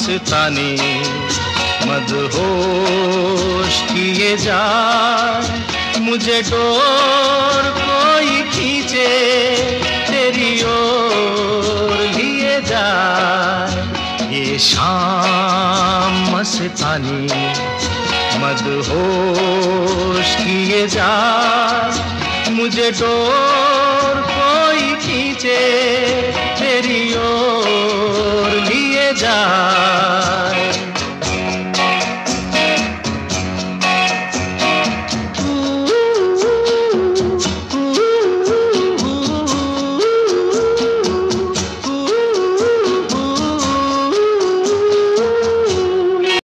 मस्तानी मदहोश किए जाए, मुझे डोर कोई खींचे तेरी ओर लिए जाए। ये शाम मस्तानी मदहोश किए जाए, मुझे डोर कोई खींचे तेरी ओर लिए जाए।